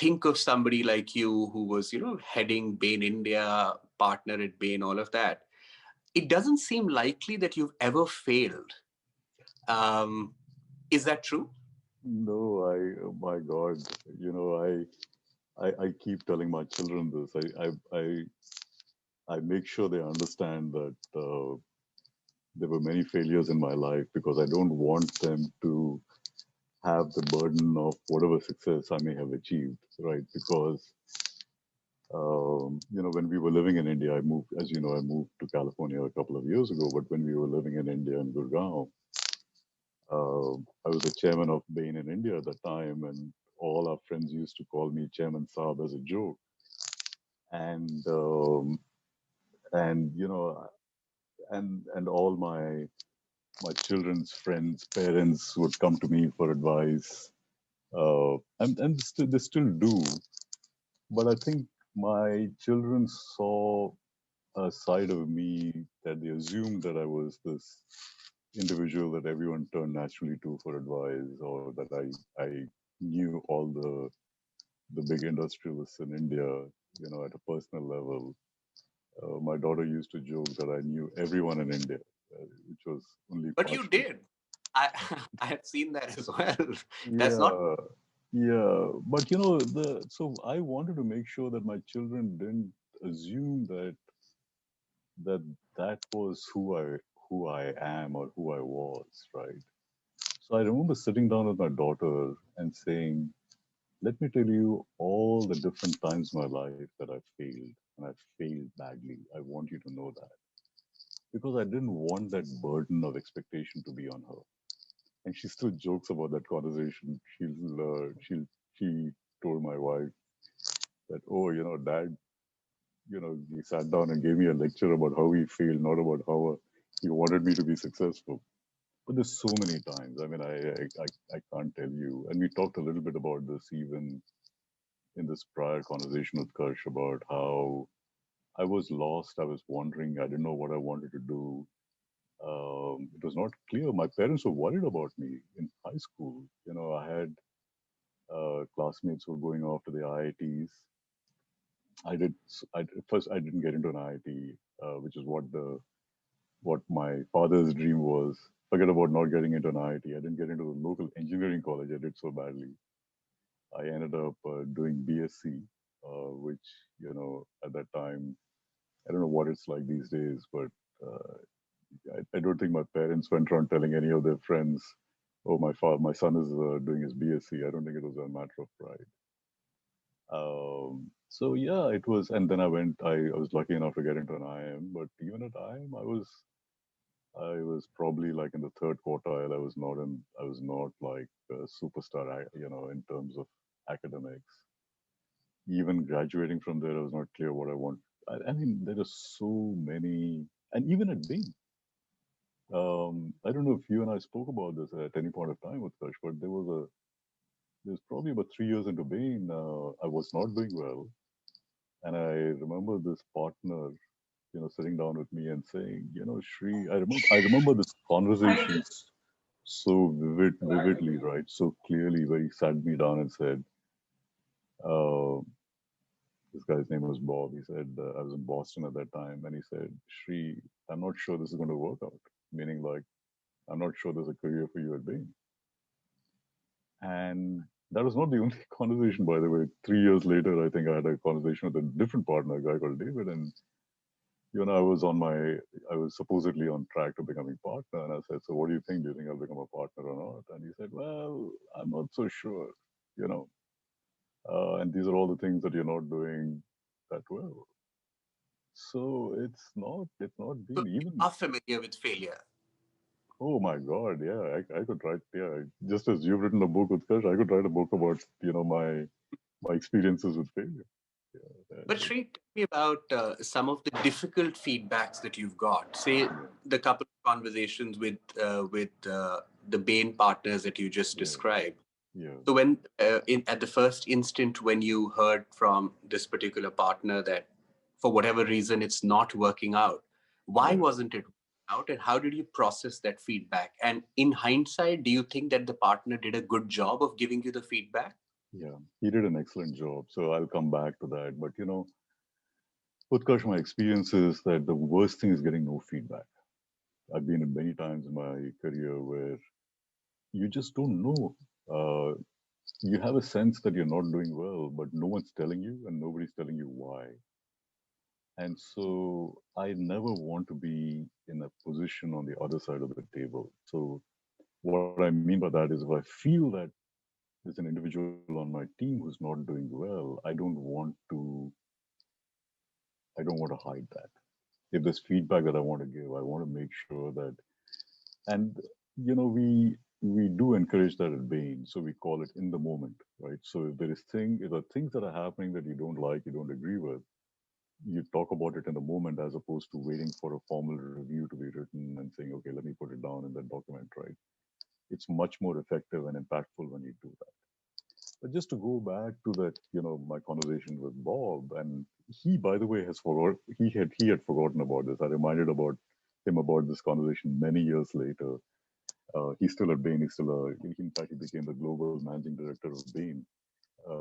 think of somebody like you who was, heading Bain India, partner at Bain, all of that. It doesn't seem likely that you've ever failed. Um, is that true? No, oh my God, I keep telling my children this. I make sure they understand that there were many failures in my life because I don't want them to have the burden of whatever success I may have achieved, right? Because when we were living in India, I moved, as you know, I moved to California a couple of years ago. But when we were living in India in Gurgaon, I was the chairman of Bain in India at the time, and all our friends used to call me Chairman Saab as a joke. And and you know, and all my children's friends, parents would come to me for advice, and still, they still do. But I think my children saw a side of me that they assumed that I was this individual that everyone turned naturally to for advice, or that I knew all the big industrialists in India, at a personal level. My daughter used to joke that I knew everyone in India, which was only But you partially. did. I I have seen that as well. That's not. Yeah, yeah, but so I wanted to make sure that my children didn't assume that that was who I am or who I was, right? So I remember sitting down with my daughter and saying, "Let me tell you all the different times in my life that I failed, and I failed badly. I want you to know that because I didn't want that burden of expectation to be on her." And she still jokes about that conversation. She told my wife that, "Oh, Dad, he sat down and gave me a lecture about how he failed, not about how he wanted me to be successful." But there's so many times. I mean, I can't tell you. And we talked a little bit about this even in this prior conversation with Kirsch about how I was lost. I was wondering. I didn't know what I wanted to do. It was not clear. My parents were worried about me in high school. I had classmates who were going off to the IITs. I did. First, I didn't get into an IIT, which is what my father's dream was. Forget about not getting into an IIT. I didn't get into the local engineering college. I did so badly. I ended up doing BSc, which at that time, I don't know what it's like these days, but uh, I don't think my parents went around telling any of their friends, "Oh, my son is doing his BSc." I don't think it was a matter of pride. So yeah, it was, and then I was lucky enough to get into an IM, but even at IM, I was probably like in the third quartile. I was not like a superstar, in terms of academics. Even graduating from there, I was not clear what I want. I mean, there are so many, and even at Bain, I don't know if you and I spoke about this at any point of time with Kash, but there was probably about 3 years into Bain, I was not doing well, and I remember this partner, sitting down with me and saying, Shri, I remember this conversation so vividly, right? So clearly, where he sat me down and said, uh, this guy's name was Bob. He said, I was in Boston at that time, and he said, Shri, I'm not sure this is going to work out. Meaning, like, I'm not sure there's a career for you at Bain. And that was not the only conversation, by the way. 3 years later, I think I had a conversation with a different partner, a guy called David, and I was supposedly on track to becoming partner, and I said, "So, what do you think? Do you think I'll become a partner or not?" And he said, "Well, I'm not so sure, you know, and these are all the things that you're not doing that well." So it's not So been you even. are familiar with failure. Oh my God, yeah, I could write, yeah, just as you've written a book with Kash, I could write a book about my experiences with failure. Yeah, But Sri, tell me about some of the difficult feedbacks that you've got. Say yeah, the couple of conversations with the Bain partners that you just yeah, described. yeah, So when at the first instant when you heard from this particular partner that for whatever reason it's not working out, why yeah. wasn't it working out, and how did you process that feedback? And in hindsight, do you think that the partner did a good job of giving you the feedback? Yeah, he did an excellent job. So I'll come back to that. But Utkarsh, my experience is that the worst thing is getting no feedback. I've been in many times in my career where you just don't know. Uh, you have a sense that you're not doing well, but no one's telling you and nobody's telling you why. And so I never want to be in a position on the other side of the table. So what I mean by that is if I feel that there's an individual on my team who's not doing well, I don't want to hide that. If there's feedback that I want to give, I want to make sure that, and we do encourage that at Bain, so we call it in the moment, right? So if there are things that are happening that you don't like, you don't agree with, you talk about it in the moment as opposed to waiting for a formal review to be written and saying, okay, let me put it down in that document, right? It's much more effective and impactful when you do that. But just to go back to that, my conversation with Bob, and he, by the way, he had forgotten about this. I reminded about him about this conversation many years later. He's still at Bain. In fact, he became the global managing director of Bain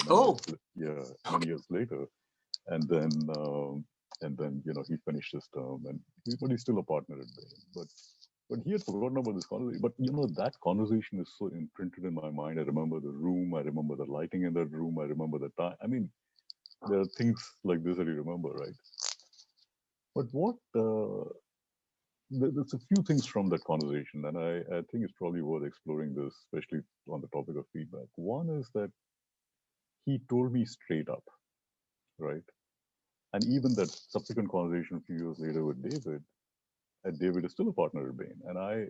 Oh, yeah, many okay. years later. And then, he finished his term, but he's still a partner at Bain. But he had forgotten about this conversation. But that conversation is so imprinted in my mind. I remember the room. I remember the lighting in that room. I remember the time. I mean, there are things like this that you remember, right? But there's a few things from that conversation, and I think it's probably worth exploring this, especially on the topic of feedback. One is that he told me straight up, right? And even that subsequent conversation a few years later with David, and David is still a partner at Bain. And I,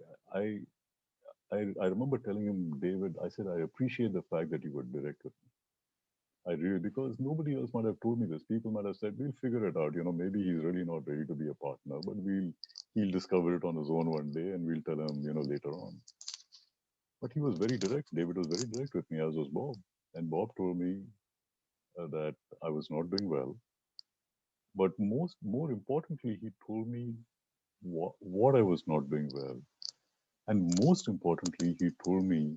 I remember telling him, David, I said, I appreciate the fact that you were direct with me. I really, because nobody else might have told me this. People might have said, we'll figure it out. Maybe he's really not ready to be a partner, but he'll discover it on his own one day and we'll tell him, later on. But he was very direct. David was very direct with me, as was Bob. And Bob told me that I was not doing well. But more importantly, he told me what I was not doing well. And most importantly, he told me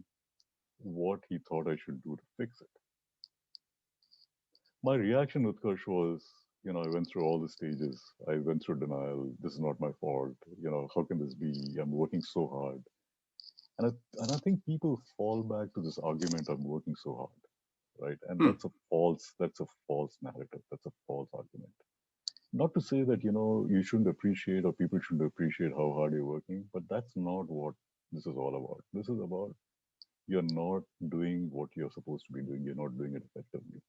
what he thought I should do to fix it. My reaction, Utkarsh, was, I went through all the stages. I went through denial. This is not my fault. How can this be? I'm working so hard. And I think people fall back to this argument, I'm working so hard, right? And Hmm. that's a false narrative. That's a false argument. Not to say that, you shouldn't appreciate or people shouldn't appreciate how hard you're working, but that's not what this is all about. This is about you're not doing what you're supposed to be doing. You're not doing it effectively.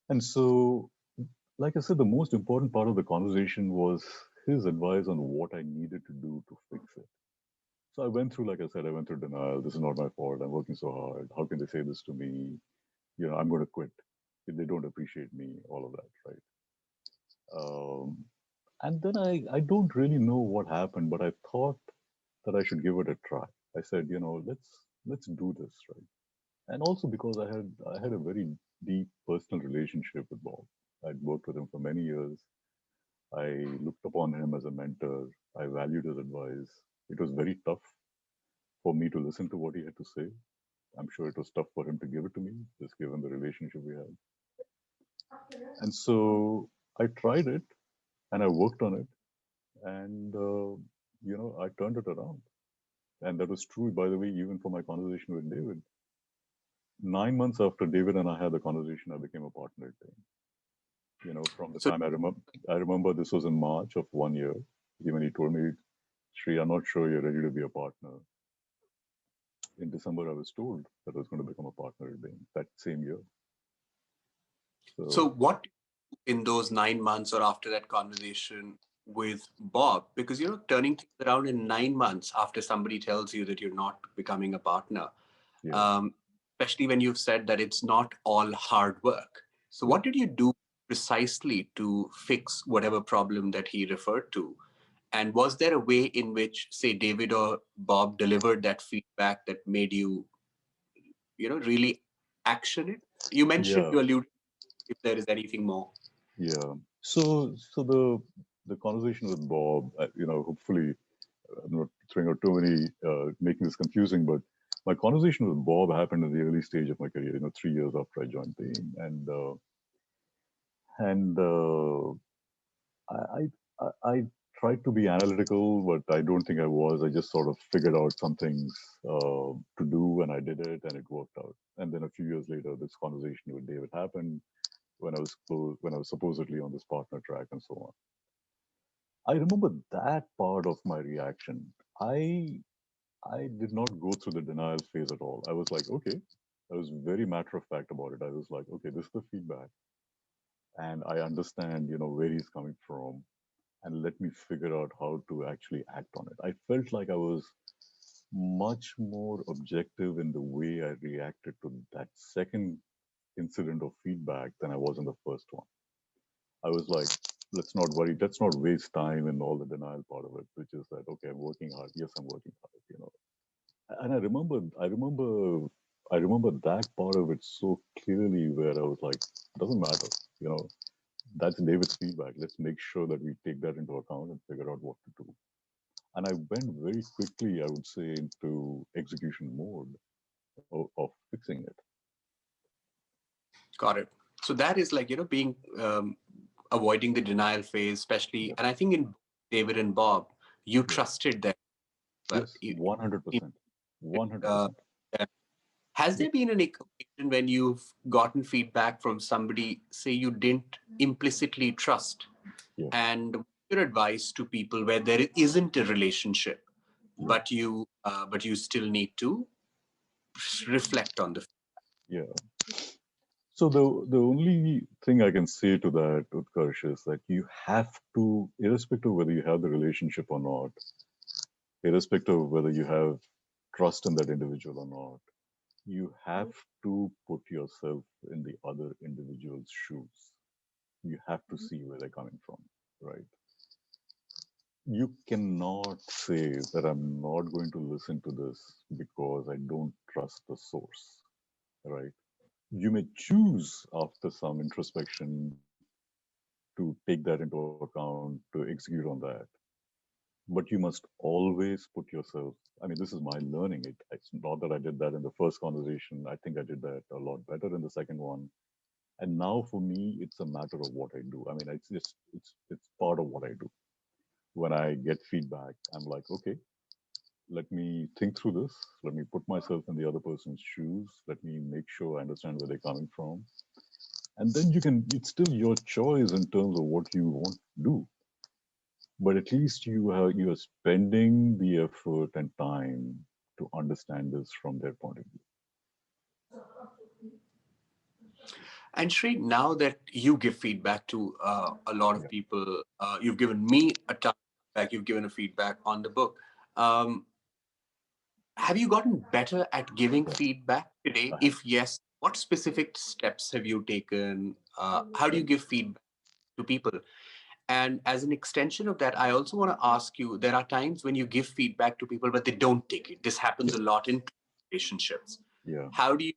And so, like I said, the most important part of the conversation was his advice on what I needed to do to fix it. So I went through, like I said, I went through denial. This is not my fault. I'm working so hard. How can they say this to me? I'm going to quit if they don't appreciate me, all of that, right? Um, and then I don't really know what happened, but I thought that I should give it a try. I said, let's do this, right? And also because I had a very deep personal relationship with Bob. I'd worked with him for many years. I looked upon him as a mentor. I valued his advice. It was very tough for me to listen to what he had to say. I'm sure it was tough for him to give it to me, just given the relationship we had. And so I tried it and I worked on it, and I turned it around. And that was true, by the way, even for my conversation with David. 9 months after David and I had the conversation, I became a partner at Bain. From the So, time I remember this was in March of one year. Even he told me, Sri, I'm not sure you're ready to be a partner. In December, I was told that I was going to become a partner at Bain that same year. so So, what in those 9 months or after that conversation with Bob? Because turning things around in 9 months after somebody tells you that you're not becoming a partner, yeah, um, especially when you've said that it's not all hard work. So, yeah, what did you do precisely to fix whatever problem that he referred to? And was there a way in which, say, David or Bob delivered that feedback that made you, really action it? You mentioned, yeah, you alluded, if there is anything more. yeah. So the conversation with Bob, hopefully I'm not throwing out too many, making this confusing, but My conversation with Bob happened in the early stage of my career, 3 years after I joined Bain, and I tried to be analytical, but I don't think I was. I just sort of figured out some things to do, and I did it, and it worked out. And then a few years later, this conversation with David happened when I was supposedly on this partner track and so on. I remember that part of my reaction. I did not go through the denial phase at all. I was like, okay. I was very matter of fact about it. I was like, okay, this is the feedback, and I understand, where he's coming from, and let me figure out how to actually act on it. I felt like I was much more objective in the way I reacted to that second incident of feedback than I was in the first one. I was like, let's not worry, let's not waste time in all the denial part of it, which is that, okay, I'm working hard. Yes, I'm working hard. And I remember that part of it so clearly where I was like, doesn't matter, you know, that's David's feedback. Let's make sure that we take that into account and figure out what to do. And I went very quickly, I would say, into execution mode of fixing it. Got it. So that is like, being avoiding the denial phase, especially, Yeah. and I think in David and Bob, you Yeah. trusted them. But Yes, 100%. uh, 100%. has Yeah. there been an occasion when you've gotten feedback from somebody, say you didn't implicitly trust, Yeah. and your advice to people where there isn't a relationship, Yeah. but you still need to reflect on the. Yeah. So the only thing I can say to that, Utkarsh, is that you have to, irrespective of whether you have the relationship or not, irrespective of whether you have trust in that individual or not, you have to put yourself in the other individual's shoes. You have to see where they're coming from, right? You cannot say that I'm not going to listen to this because I don't trust the source, right? You may choose after some introspection to take that into account, to execute on that. But you must always put yourself, I mean, this is my learning. It's not that I did that in the first conversation. I think I did that a lot better in the second one. And now for me, it's a matter of what I do. I mean, it's part of what I do. When I get feedback, I'm like, okay, let me think through this. Let me put myself in the other person's shoes. Let me make sure I understand where they're coming from. And then it's still your choice in terms of what you want to do. But at least you are spending the effort and time to understand this from their point of view. And Sri, now that you give feedback to a lot of Yeah, people, you've given me a ton of feedback, you've given a feedback on the book. Um, have you gotten better at giving feedback today? I have. If yes, what specific steps have you taken? How do Yeah, you give feedback to people? And as an extension of that, I also want to ask you, there are times when you give feedback to people, but they don't take it. This happens yeah, a lot in relationships. yeah, How do you,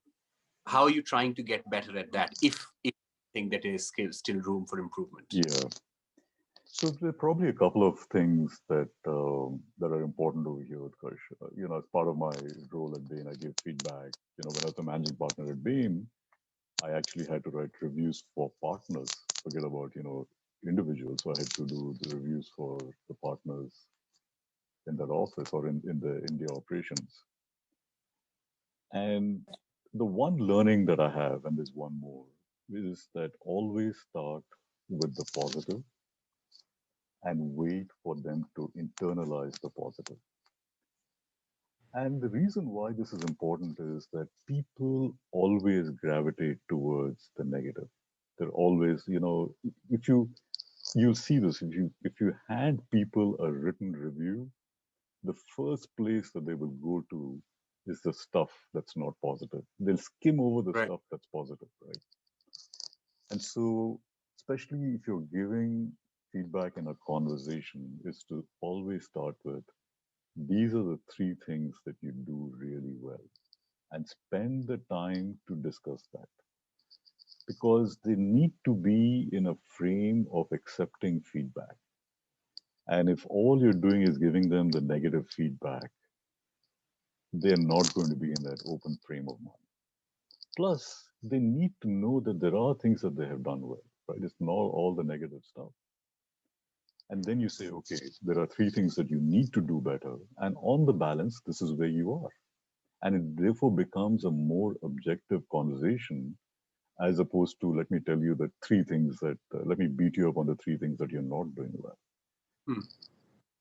how are you trying to get better at that? If you think that there is still room for improvement? yeah. So there are probably a couple of things that are important over here, Utkarsh. As part of my role at Bain, I give feedback. When I was the managing partner at Bain, I actually had to write reviews for partners. Forget about individuals. So I had to do the reviews for the partners in that office or in the India operations. And the one learning that I have, and there's one more, is that always start with the positive and wait for them to internalize the positive. And the reason why this is important is that people always gravitate towards the negative. They're always, if you'll see this, if you hand people a written review, the first place that they will go to is the stuff that's not positive. They'll skim over the Right. stuff that's positive, right? And so, especially if you're giving feedback in a conversation, is to always start with these are the three things that you do really well and spend the time to discuss that because they need to be in a frame of accepting feedback. And if all you're doing is giving them the negative feedback, they're not going to be in that open frame of mind. Plus, they need to know that there are things that they have done well, right? It's not all the negative stuff. And then you say, okay, there are three things that you need to do better. And on the balance, this is where you are. And it therefore becomes a more objective conversation as opposed to, let me tell you the three things that, let me beat you up on the three things that you're not doing well. Hmm.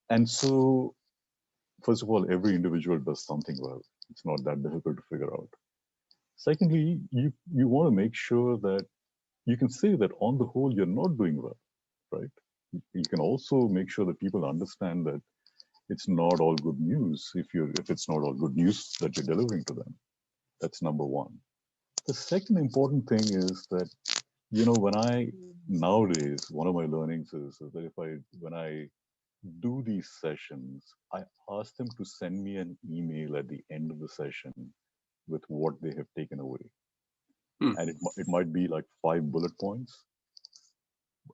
And so, first of all, every individual does something well. It's not that difficult to figure out. Secondly, you want to make sure that you can say that on the whole, you're not doing well, right? You can also make sure that people understand that it's not all good news if it's not all good news that you're delivering to them. That's number one. The second important thing is that, when I nowadays, one of my learnings is that if I when I do these sessions, I ask them to send me an email at the end of the session with what they have taken away. Hmm. And it might be like 5 bullet points.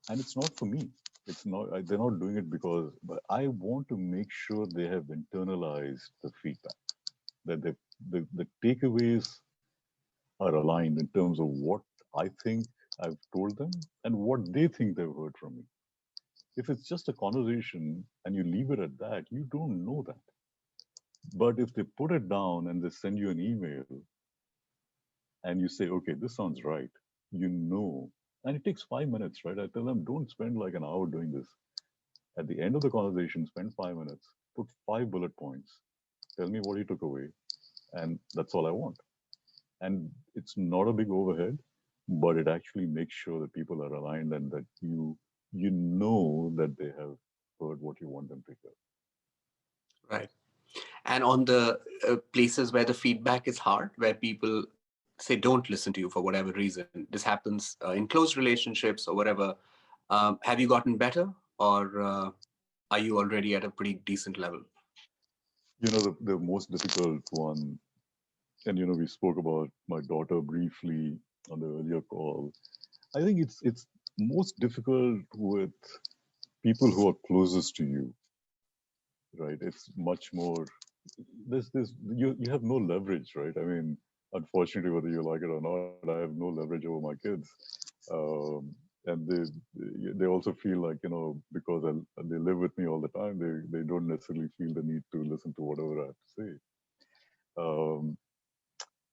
And it's not for me. It's not, they're not doing it because, but I want to make sure they have internalized the feedback, that the takeaways are aligned in terms of what I think I've told them and what they think they've heard from me. If it's just a conversation and you leave it at that, you don't know that. But if they put it down and they send you an email and you say, okay, this sounds right, you know, and it takes 5 minutes, right? I tell them, don't spend like an hour doing this. At the end of the conversation, spend 5 minutes, put 5 bullet points, tell me what you took away, and that's all I want. And it's not a big overhead, but it actually makes sure that people are aligned and that you know that they have heard what you want them to hear. Right. And on the places where the feedback is hard, where people say don't listen to you for whatever reason, this happens in close relationships or whatever. Have you gotten better, or are you already at a pretty decent level? The most difficult one, and we spoke about my daughter briefly on the earlier call. I think it's most difficult with people who are closest to you, right? It's much more. This you have no leverage, right? I mean, unfortunately, whether you like it or not, I have no leverage over my kids, um, and they also feel like because they live with me all the time, they don't necessarily feel the need to listen to whatever I have to say. Um,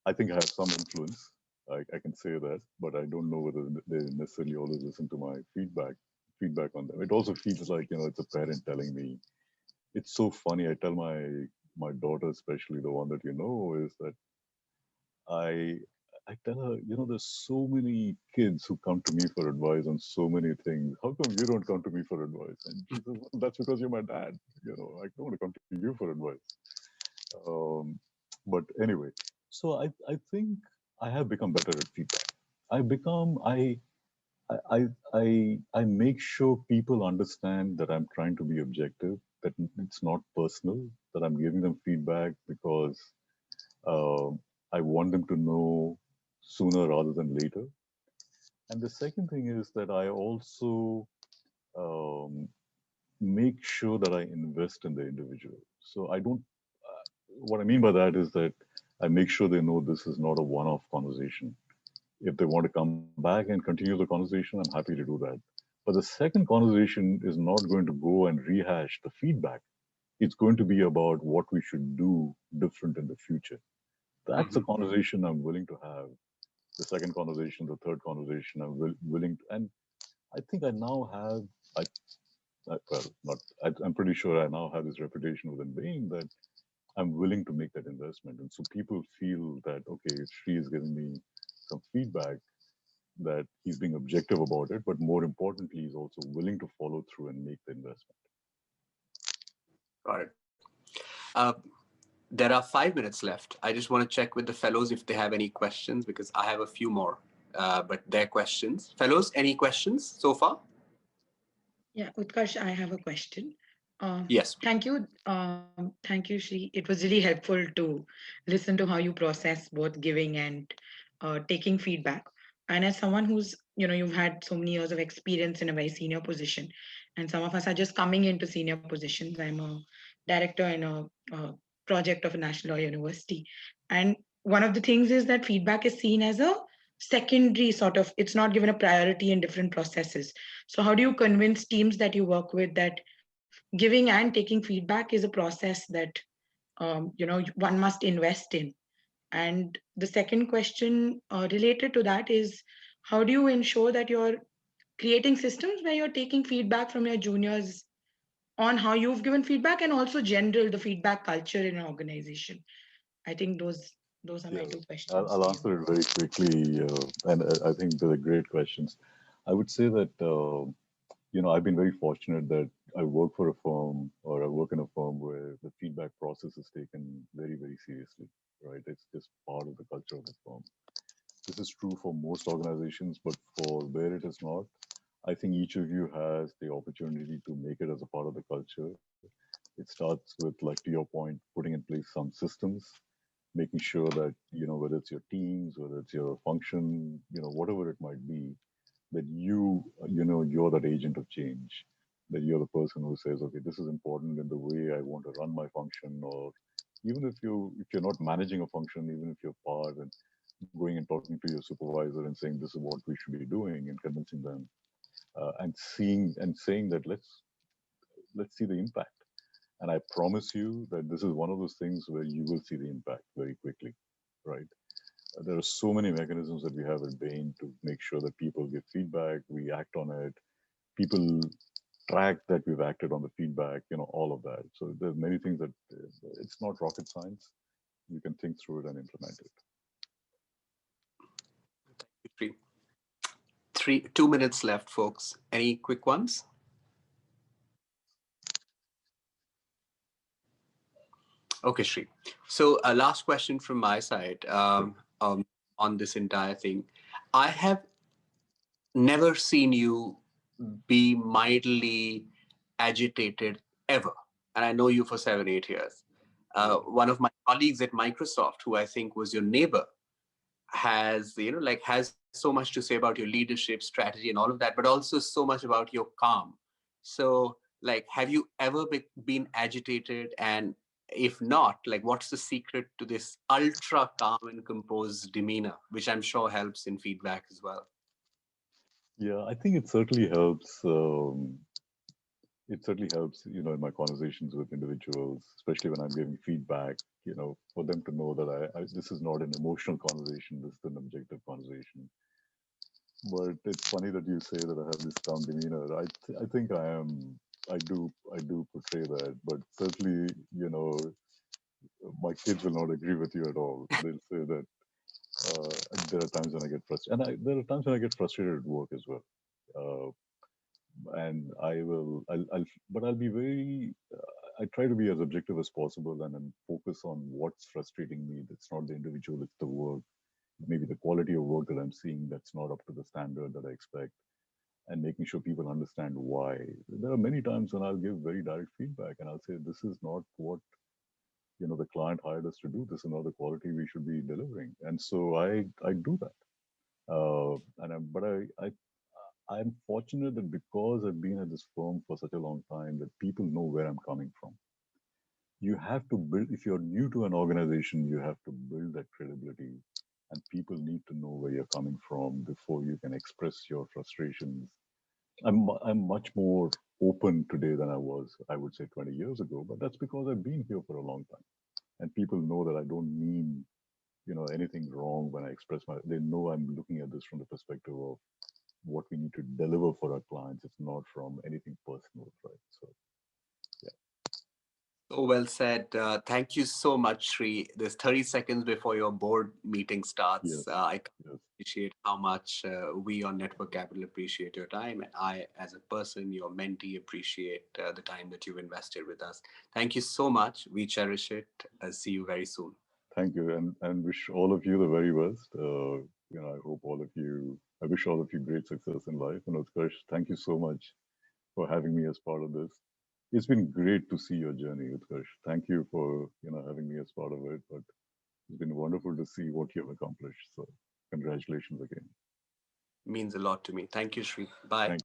I think I have some influence. I can say that, but I don't know whether they necessarily always listen to my feedback on them. It also feels like it's a parent telling me. It's so funny. I tell my daughter, especially the one that is that I I tell her, there's so many kids who come to me for advice on so many things. How come you don't come to me for advice? And she says, well, that's because you're my dad. I don't want to come to you for advice. Um, but anyway, so I think I have become better at feedback. I become I make sure people understand that I'm trying to be objective, that it's not personal, that I'm giving them feedback because I want them to know sooner rather than later. And the second thing is that I also um, make sure that I invest in the individual. So I don't. What I mean by that is that I make sure they know this is not a one-off conversation. If they want to come back and continue the conversation, I'm happy to do that. But the second conversation is not going to go and rehash the feedback. It's going to be about what we should do different in the future. That's a Hmm. conversation I'm willing to have. The second conversation, the third conversation, willing to, and I think I now have, well, not, I'm pretty sure I now have this reputation within Bain that I'm willing to make that investment. And so people feel that, okay, Sri is giving me some feedback, that he's being objective about it, but more importantly, he's also willing to follow through and make the investment. Got it. Uh, there are 5 minutes left. I just want to check with the fellows if they have any questions because I have a few more, but their questions. Fellows, any questions so far? Yeah, Utkarsh, I have a question. Yes. Thank you. Thank you, Shri. It was really helpful to listen to how you process both giving and taking feedback. And as someone who's, you've had so many years of experience in a very senior position, and some of us are just coming into senior positions. I'm a director in a project of a national or university. And one of the things is that feedback is seen as a secondary sort of, it's not given a priority in different processes. So how do you convince teams that you work with that giving and taking feedback is a process that one must invest in? And the second question related to that is, how do you ensure that you're creating systems where you're taking feedback from your juniors on how you've given feedback, and also general the feedback culture in an organization? I think those are my Yeah, two I'll, questions I'll to you. answer it very quickly, and I think they're great questions. I would say that I've been very fortunate that I work for a firm, or I work in a firm where the feedback process is taken very, very seriously. Right? It's just part of the culture of the firm. This is true for most organizations, but for where it is not, I think each of you has the opportunity to make it as a part of the culture. It starts with, like to your point, putting in place some systems, making sure that, whether it's your teams, whether it's your function, whatever it might be, that you're that agent of change, that you're the person who says, okay, this is important in the way I want to run my function. Or even if you're not managing a function, even if you're part and going and talking to your supervisor and saying this is what we should be doing, and convincing them, and seeing and saying that let's see the impact. And I promise you that this is one of those things where you will see the impact very quickly, right? There are so many mechanisms that we have at Bain to make sure that people give feedback, we act on it, people track that we've acted on the feedback, all of that. So there's many things that it's not rocket science. You can think through it and implement it. Three, 2 minutes left, folks. Any quick ones? Okay, Sri. So, last question from my side on this entire thing. I have never seen you be mildly agitated ever. And I know you for 7, 8 years. One of my colleagues at Microsoft, who I think was your neighbor, has so much to say about your leadership strategy and all of that, but also so much about your calm. So, have you ever been agitated? And if not, what's the secret to this ultra calm and composed demeanor, which I'm sure helps in feedback as well? Yeah, I think it certainly helps. It certainly helps, in my conversations with individuals, especially when I'm giving feedback, for them to know that this is not an emotional conversation, this is an objective conversation. But it's funny that you say that I have this calm demeanor. I think I do portray that, but certainly, my kids will not agree with you at all. They'll say that there are times when I get frustrated, and there are times when I get frustrated at work as well. Uh, and but I'll be very. I try to be as objective as possible and then focus on what's frustrating me. It's not the individual, it's the work. Maybe the quality of work that I'm seeing that's not up to the standard that I expect, and making sure people understand why. There are many times when I'll give very direct feedback and I'll say, this is not what the client hired us to do. This is not the quality we should be delivering. And so I do that. But I'm fortunate that because I've been at this firm for such a long time, that people know where I'm coming from. You have to build, if you're new to an organization, you have to build that credibility, and people need to know where you're coming from before you can express your frustrations. I'm much more open today than I was, I would say, 20 years ago, but that's because I've been here for a long time, and people know that I don't mean anything wrong when I express my. They know I'm looking at this from the perspective of what we need to deliver for our clients. It's not from anything personal, right? So yeah, So well said. Thank you so much, Sri. There's 30 seconds before your board meeting starts. yes, I yes. appreciate how much we on Network Capital appreciate your time. And I, as a person, your mentee, appreciate the time that you've invested with us. Thank you so much. We cherish it. See you very soon. Thank you, and wish all of you the very best. I hope all of you. I wish all of you great success in life. And Utkarsh, thank you so much for having me as part of this. It's been great to see your journey, Utkarsh. Thank you for having me as part of it. But it's been wonderful to see what you've accomplished. So congratulations again. Means a lot to me. Thank you, Sri. Bye. Thank